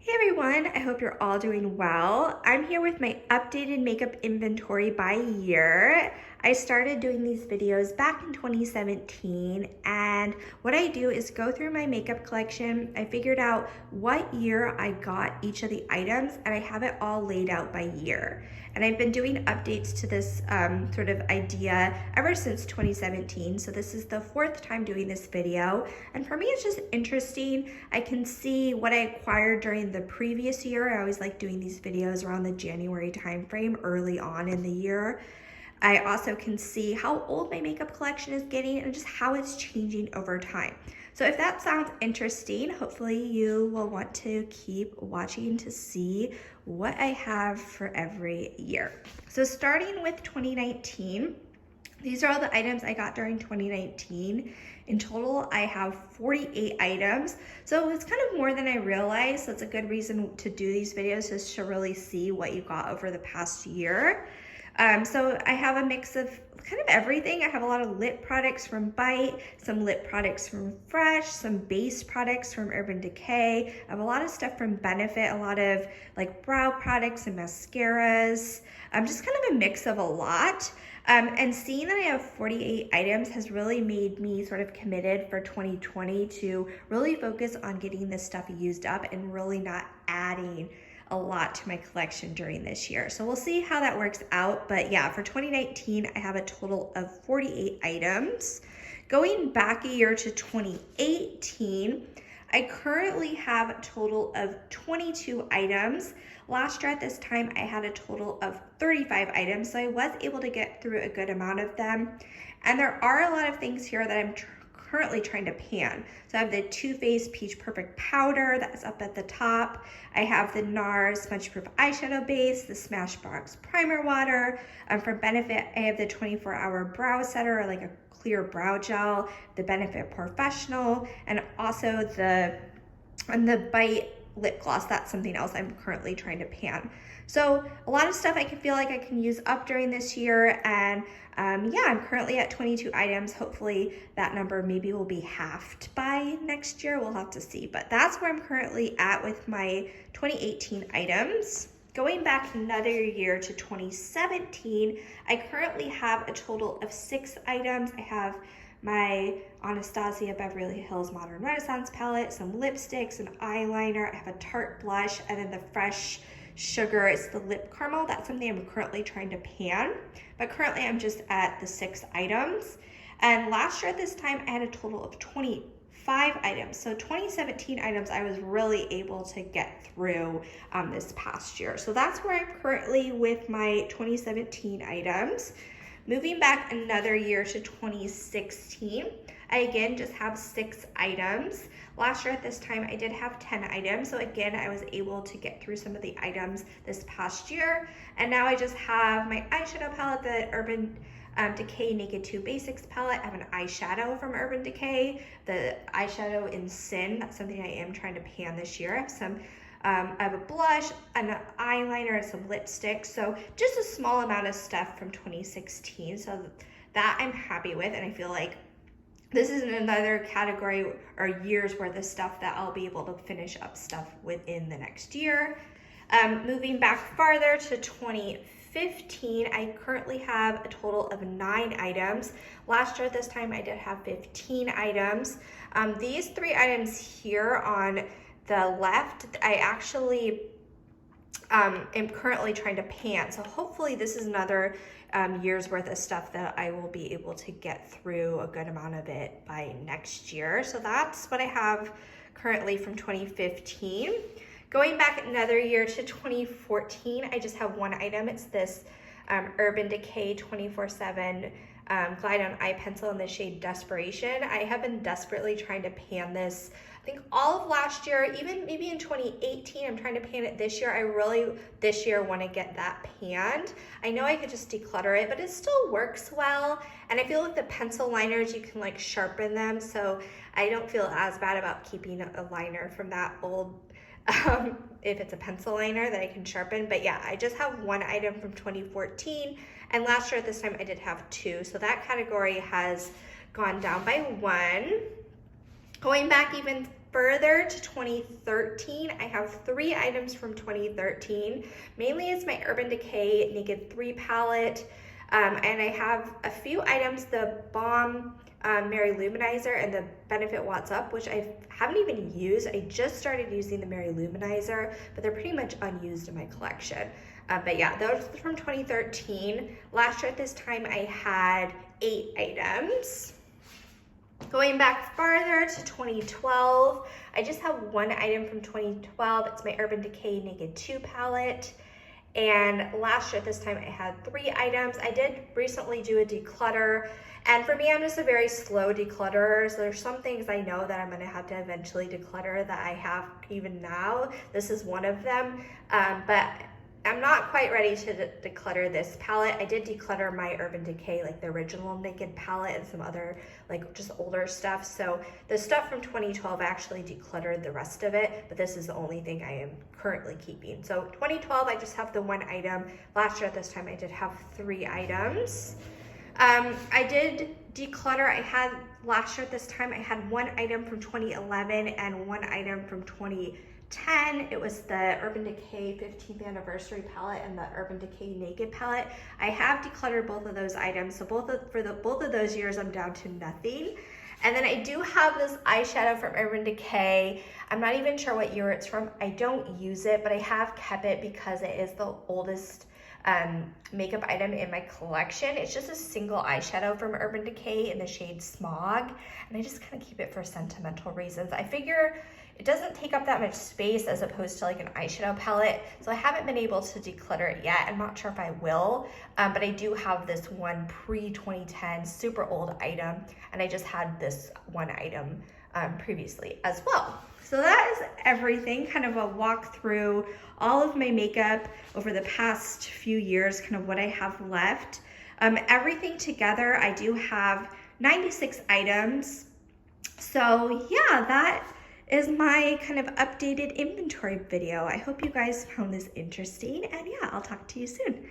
Hey everyone, I hope you're all doing well. I'm here with my updated makeup inventory by year. I started doing these videos back in 2017, and what I do is go through my makeup collection. I figured out what year I got each of the items, and I have it all laid out by year. And I've been doing updates to this sort of idea ever since 2017. So this is the fourth time doing this video. And for me, it's just interesting. I can see what I acquired during the previous year. I always like doing these videos around the January timeframe, early on in the year. I also can see how old my makeup collection is getting and just how it's changing over time. So if that sounds interesting, hopefully you will want to keep watching to see what I have for every year. So starting with 2019, these are all the items I got during 2019. In total, I have 48 items. So it's kind of more than I realized. So it's a good reason to do these videos, is to really see what you got over the past year. So I have a mix of kind of everything. I have a lot of lip products from Bite, some lip products from Fresh, some base products from Urban Decay. I have a lot of stuff from Benefit, a lot of like brow products and mascaras. Just kind of a mix of a lot. And seeing that I have 48 items has really made me sort of committed for 2020 to really focus on getting this stuff used up and really not adding a lot to my collection during this year. So we'll see how that works out. But yeah, for 2019, I have a total of 48 items. Going back a year to 2018, I currently have a total of 22 items. Last year at this time, I had a total of 35 items, so I was able to get through a good amount of them. And there are a lot of things here that I'm currently trying to pan. So I have the Too Faced Peach Perfect Powder that's up at the top. I have the NARS Smudge Proof Eyeshadow Base, the Smashbox Primer Water. From Benefit, I have the 24-Hour Brow Setter, or like a clear brow gel, the Benefit Professional, and also the Bite lip gloss. That's something else I'm currently trying to pan. So a lot of stuff I can feel like I can use up during this year, and yeah, I'm currently at 22 items. Hopefully that number maybe will be halved by next year. We'll have to see, but that's where I'm currently at with my 2018 items. Going back another year to 2017, I currently have a total of 6 items. I have my Anastasia Beverly Hills Modern Renaissance palette, some lipsticks, an eyeliner, I have a Tarte blush, and then the Fresh Sugar, it's the lip caramel. That's something I'm currently trying to pan, but currently I'm just at the 6 items. And last year at this time, I had a total of 25 items. So 2017 items I was really able to get through this past year. So that's where I'm currently with my 2017 items. Moving back another year to 2016, I again just have 6 items. Last year at this time, I did have 10 items. So again, I was able to get through some of the items this past year. And now I just have my eyeshadow palette, the Urban Decay Naked 2 Basics palette. I have an eyeshadow from Urban Decay, the eyeshadow in Sin. That's something I am trying to pan this year. I have some I have a blush, an eyeliner, and some lipstick. So just a small amount of stuff from 2016. So that I'm happy with, and I feel like this is another category or year's worth of stuff that I'll be able to finish up stuff within the next year. Moving back farther to 2015, I currently have a total of 9 items. Last year at this time, I did have 15 items. These 3 items here on the left, I actually am currently trying to pan. So hopefully this is another year's worth of stuff that I will be able to get through a good amount of it by next year. So that's what I have currently from 2015. Going back another year to 2014, I just have 1 item. It's this Urban Decay 24/7 Glide On Eye Pencil in the shade Desperation. I have been desperately trying to pan this, I think all of last year, even maybe in 2018, I'm trying to pan it this year. I really, this year, want to get that panned. I know I could just declutter it, but it still works well. And I feel like the pencil liners, you can like sharpen them, so I don't feel as bad about keeping a liner from that old, if it's a pencil liner that I can sharpen. But yeah, I just have 1 item from 2014, and last year at this time I did have 2, so that category has gone down by 1. Going back even further to 2013, I have 3 items from 2013. Mainly it's my Urban Decay Naked 3 palette, and I have a few items, the Balm Mary Luminizer and the Benefit Watts Up, which I haven't even used. I just started using the Mary Luminizer, but they're pretty much unused in my collection. But yeah, those are from 2013. Last year at this time, I had 8 items. Going back farther to 2012, I just have 1 item from 2012. It's my Urban Decay Naked 2 palette. And last year at this time, I had 3 items. I did recently do a declutter. And for me, I'm just a very slow declutterer. So there's some things I know that I'm gonna have to eventually declutter that I have even now. This is one of them. But I'm not quite ready to declutter this palette. I did declutter my Urban Decay, like the original Naked palette, and some other like just older stuff. So the stuff from 2012, I actually decluttered the rest of it, but this is the only thing I am currently keeping. So 2012, I just have the 1 item. Last year at this time, I did have 3 items. I did declutter. I had last year at this time, I had 1 item from 2011 and 1 item from 2010. It was the Urban Decay 15th anniversary palette and the Urban Decay Naked palette. I have decluttered both of those items, so both of those years I'm down to nothing. And then I do have this eyeshadow from Urban Decay. I'm not even sure what year it's from. I don't use it, but I have kept it because it is the oldest makeup item in my collection. It's just a single eyeshadow from Urban Decay in the shade Smog, and I just kind of keep it for sentimental reasons. I figure it doesn't take up that much space as opposed to like an eyeshadow palette, so I haven't been able to declutter it yet. I'm not sure if I will, but I do have this one pre-2010 super old item, and I just had this 1 item previously as well. So that is everything, kind of a walk through all of my makeup over the past few years, kind of what I have left. Everything together, I do have 96 items. So yeah, that is my kind of updated inventory video. I hope you guys found this interesting, and yeah, I'll talk to you soon.